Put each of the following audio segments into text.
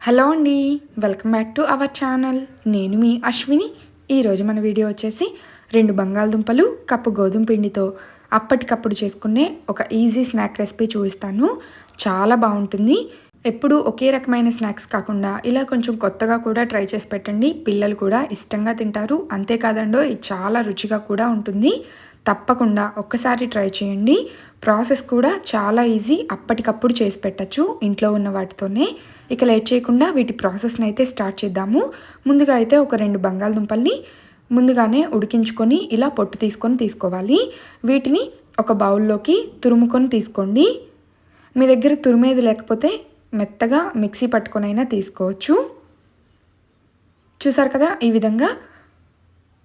Hello అండి. Welcome back to our channel. నేను మీ అశ్విని. ఈరోజు మన వీడియో వచ్చేసి 2 బంగాళదుంపలు, కప్పు గోధుమ పిండితో అప్పటికప్పుడు చేసుకునే ఒక ఈజీ స్నాక్ రెసిపీ చూపిస్తాను. చాలా బాగుంటుంది. ఎప్పుడు ఒకే రకమైన స్నాక్స్ కాకుండా ఇలా కొంచెం కొత్తగా కూడా ట్రై చేసి పెట్టండి. పిల్లలు కూడా ఇష్టంగా తింటారు. అంతేకాదండో ఇది చాలా రుచిగా కూడా ఉంటుంది. తప్పకుండా ఒక్కసారి ట్రై చేయండి. ప్రాసెస్ కూడా చాలా ఈజీ. అప్పటికప్పుడు చేసి పెట్టచ్చు ఇంట్లో ఉన్న వాటితోనే. ఇక లేట్ చేయకుండా వీటి ప్రాసెస్ని అయితే స్టార్ట్ చేద్దాము. ముందుగా అయితే ఒక 2 బంగాళదుంపల్ని ముందుగానే ఉడికించుకొని ఇలా పొట్టు తీసుకోవాలి. వీటిని ఒక బౌల్లోకి తురుముకొని తీసుకోండి. మీ దగ్గర తురిమేది లేకపోతే మెత్తగా మిక్సీ పట్టుకొనైనా తీసుకోవచ్చు. చూసారు కదా, ఈ విధంగా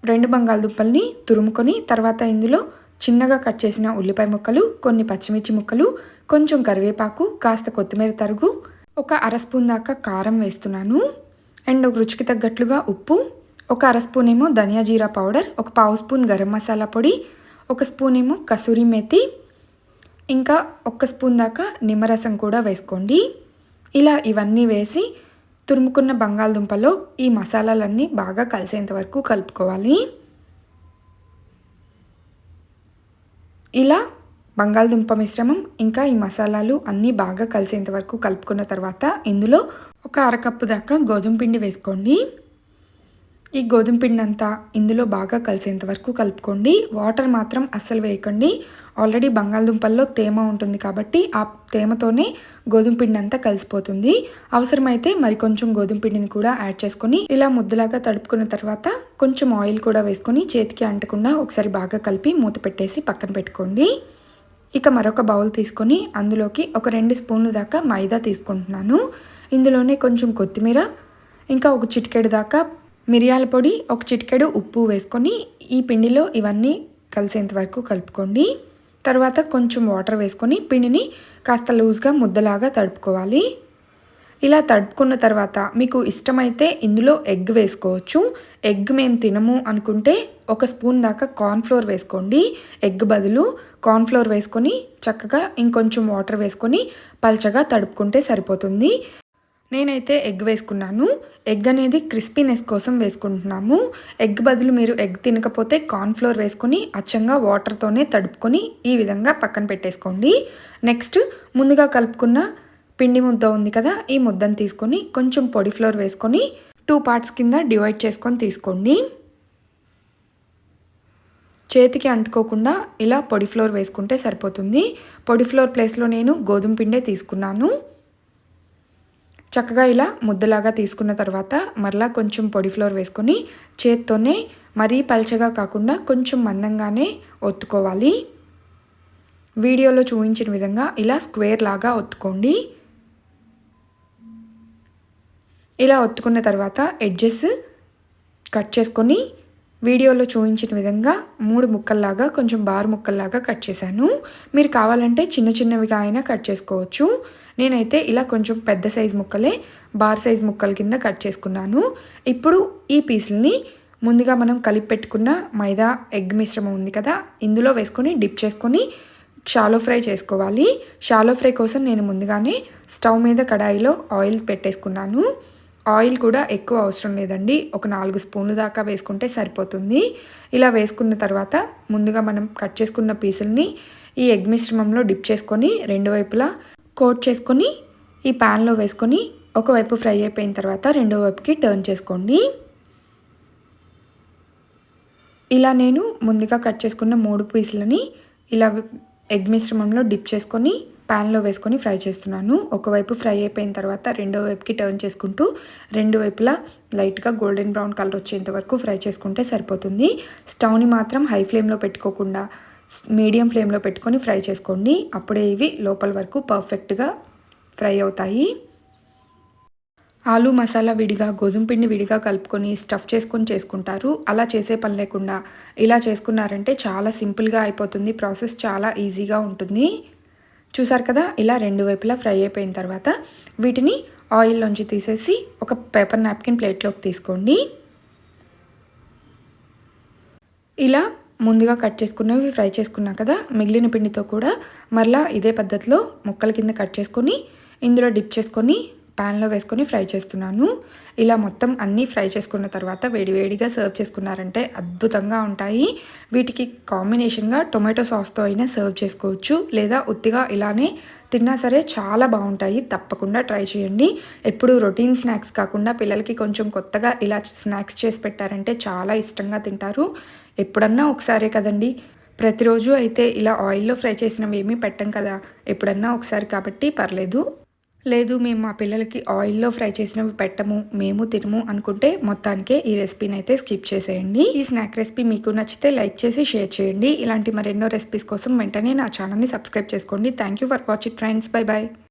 2 బంగాళదుంపల్ని తురుముకొని తర్వాత ఇందులో చిన్నగా కట్ చేసిన ఉల్లిపాయ ముక్కలు, కొన్ని పచ్చిమిర్చి ముక్కలు, కొంచెం కరివేపాకు, కాస్త కొత్తిమీర తరుగు, ఒక అర స్పూన్ దాకా కారం వేస్తున్నాను. అండ్ ఒక రుచికి తగ్గట్లుగా ఉప్పు, ఒక అర స్పూన్ ఏమో ధనియా జీరా పౌడర్, ఒక పావు స్పూన్ గరం మసాలా పొడి, ఒక స్పూన్ ఏమో కసూరి మేతి, ఇంకా 1 స్పూన్ దాకా నిమ్మరసం కూడా వేసుకోండి. ఇలా ఇవన్నీ వేసి తురుముకున్న బంగాళదుంపలో ఈ మసాలాలన్నీ బాగా కలిసేంత వరకు కలుపుకోవాలి. ఇలా బంగాళదుంప మిశ్రమం ఇంకా ఈ మసాలాలు అన్నీ బాగా కలిసేంత వరకు కలుపుకున్న తర్వాత ఇందులో ఒక అరకప్పు దాకా గోధుమ పిండి వేసుకోండి. ఈ గోధుమ పిండి అంతా ఇందులో బాగా కలిసేంత వరకు కలుపుకోండి. వాటర్ మాత్రం అస్సలు వేయకండి. ఆల్రెడీ బంగాళదుంపల్లో తేమ ఉంటుంది కాబట్టి ఆ తేమతోనే గోధుమ పిండి అంతా కలిసిపోతుంది. అవసరమైతే మరికొంచెం గోధుమ పిండిని కూడా యాడ్ చేసుకొని ఇలా ముద్దలాగా తడుపుకున్న తర్వాత కొంచెం ఆయిల్ కూడా వేసుకొని చేతికి అంటకుండా ఒకసారి బాగా కలిపి మూత పెట్టేసి పక్కన పెట్టుకోండి. ఇక మరొక బౌల్ తీసుకొని అందులోకి ఒక 2 స్పూన్లు దాకా మైదా తీసుకుంటున్నాను. ఇందులోనే కొంచెం కొత్తిమీర, ఇంకా ఒక చిటికెడు దాకా మిరియాల పొడి, ఒక చిటికెడు ఉప్పు వేసుకొని ఈ పిండిలో ఇవన్నీ కలిసేంత వరకు కలుపుకోండి. తర్వాత కొంచెం వాటర్ వేసుకొని పిండిని కాస్త లూజ్గా ముద్దలాగా తడుపుకోవాలి. ఇలా తడుపుకున్న తర్వాత మీకు ఇష్టమైతే ఇందులో ఎగ్ వేసుకోవచ్చు. ఎగ్ మేము తినము అనుకుంటే 1 స్పూన్ దాకా కార్న్ఫ్లోర్ వేసుకోండి. ఎగ్ బదులు కార్న్ఫ్లోర్ వేసుకొని చక్కగా ఇంకొంచెం వాటర్ వేసుకొని పల్చగా తడుపుకుంటే సరిపోతుంది. నేనైతే ఎగ్ వేసుకున్నాను. ఎగ్ అనేది క్రిస్పీనెస్ కోసం వేసుకుంటున్నాము. ఎగ్ బదులు మీరు ఎగ్ తినకపోతే కార్న్ఫ్లోర్ వేసుకొని అచ్చంగా వాటర్తోనే తడుపుకొని ఈ విధంగా పక్కన పెట్టేసుకోండి. నెక్స్ట్ ముందుగా కలుపుకున్న పిండి ముద్ద ఉంది కదా, ఈ ముద్దను తీసుకొని కొంచెం పొడి ఫ్లోర్ వేసుకొని 2 పార్ట్స్ కింద డివైడ్ చేసుకొని తీసుకోండి. చేతికి అంటుకోకుండా ఇలా పొడి ఫ్లోర్ వేసుకుంటే సరిపోతుంది. పొడి ఫ్లోర్ ప్లేస్లో నేను గోధుమ పిండే తీసుకున్నాను. చక్కగా ఇలా ముద్దలాగా తీసుకున్న తర్వాత మరలా కొంచెం పొడి ఫ్లోర్ వేసుకొని చేత్తోనే మరీ పల్చగా కాకుండా కొంచెం మందంగానే ఒత్తుకోవాలి. వీడియోలో చూపించిన విధంగా ఇలా స్క్వేర్ లాగా ఒత్తుకోండి. ఇలా ఒత్తుకున్న తర్వాత ఎడ్జెస్ కట్ చేసుకొని వీడియోలో చూపించిన విధంగా 3 ముక్కల్లాగా కొంచెం బార్ ముక్కల్లాగా కట్ చేశాను. మీరు కావాలంటే చిన్న చిన్నవిగా అయినా కట్ చేసుకోవచ్చు. నేనైతే ఇలా కొంచెం పెద్ద సైజు ముక్కలే బార్ సైజ్ ముక్కల కింద కట్ చేసుకున్నాను. ఇప్పుడు ఈ పీసుల్ని ముందుగా మనం కలిపి పెట్టుకున్న మైదా ఎగ్ మిశ్రమం ఉంది కదా, ఇందులో వేసుకొని డిప్ చేసుకొని షాలో ఫ్రై చేసుకోవాలి. షాలో ఫ్రై కోసం నేను ముందుగానే స్టవ్ మీద కడాయిలో ఆయిల్ పెట్టేసుకున్నాను. ఆయిల్ కూడా ఎక్కువ అవసరం లేదండి. ఒక 4 స్పూన్లు దాకా వేసుకుంటే సరిపోతుంది. ఇలా వేసుకున్న తర్వాత ముందుగా మనం కట్ చేసుకున్న పీసుల్ని ఈ ఎగ్ మిశ్రమంలో డిప్ చేసుకొని 2 వైపులా కోట్ చేసుకొని ఈ ప్యాన్లో వేసుకొని ఒకవైపు ఫ్రై అయిపోయిన తర్వాత రెండో వైపుకి టర్న్ చేసుకోండి. ఇలా నేను ముందుగా కట్ చేసుకున్న 3 పీసులని ఇలా ఎగ్ మిశ్రమంలో డిప్ చేసుకొని ప్యాన్లో వేసుకొని ఫ్రై చేస్తున్నాను. ఒకవైపు ఫ్రై అయిపోయిన తర్వాత రెండో వైపుకి టర్న్ చేసుకుంటూ 2 వైపులా లైట్గా గోల్డెన్ బ్రౌన్ కలర్ వచ్చేంత వరకు ఫ్రై చేసుకుంటే సరిపోతుంది. స్టవ్ని మాత్రం హై ఫ్లేమ్లో పెట్టుకోకుండా మీడియం ఫ్లేమ్లో పెట్టుకొని ఫ్రై చేసుకోండి. అప్పుడే ఇవి లోపల వరకు పర్ఫెక్ట్గా ఫ్రై అవుతాయి. ఆలు మసాలా విడిగా గోధుమ పిండి విడిగా కలుపుకొని స్టఫ్ చేసుకొని చేసుకుంటారు. అలా చేసే పని లేకుండా ఇలా చేసుకున్నారంటే చాలా సింపుల్గా అయిపోతుంది. ప్రాసెస్ చాలా ఈజీగా ఉంటుంది. చూసారు కదా, ఇలా 2 వైపులా ఫ్రై అయిపోయిన తర్వాత వీటిని ఆయిల్లోంచి తీసేసి ఒక పేపర్ నాప్కిన్ ప్లేట్లోకి తీసుకోండి. ఇలా ముందుగా కట్ చేసుకున్నవి ఫ్రై చేసుకున్నాం కదా, మిగిలిన పిండితో కూడా మరలా ఇదే పద్ధతిలో ముక్కల కింద కట్ చేసుకొని ఇందులో డిప్ చేసుకొని ప్యాన్లో వేసుకొని ఫ్రై చేస్తున్నాను. ఇలా మొత్తం అన్నీ ఫ్రై చేసుకున్న తర్వాత వేడివేడిగా సర్వ్ చేసుకున్నారంటే అద్భుతంగా ఉంటాయి. వీటికి కాంబినేషన్గా టొమాటో సాస్తో అయినా సర్వ్ చేసుకోవచ్చు, లేదా ఉత్తిగా ఇలానే తిన్నా సరే చాలా బాగుంటాయి. తప్పకుండా ట్రై చేయండి. ఎప్పుడు రొటీన్ స్నాక్స్ కాకుండా పిల్లలకి కొంచెం కొత్తగా ఇలా స్నాక్స్ చేసి పెట్టారంటే చాలా ఇష్టంగా తింటారు. ఎప్పుడన్నా ఒకసారే కదండి, ప్రతిరోజు అయితే ఇలా ఆయిల్లో ఫ్రై చేసినవి ఏమీ పెట్టం కదా, ఎప్పుడన్నా ఒకసారి కాబట్టి పర్లేదు. లేదు మేము మా పిల్లలకి ఆయిల్లో ఫ్రై చేసినవి పెట్టము, మేము తినము అనుకుంటే మొత్తానికే ఈ రెసిపీని అయితే స్కిప్ చేసేయండి. ఈ స్నాక్ రెసిపీ మీకు నచ్చితే లైక్ చేసి షేర్ చేయండి. ఇలాంటి మరెన్నో రెసిపీస్ కోసం వెంటనే నా ఛానల్ని సబ్స్క్రైబ్ చేసుకోండి. Thank you for watching friends. Bye bye.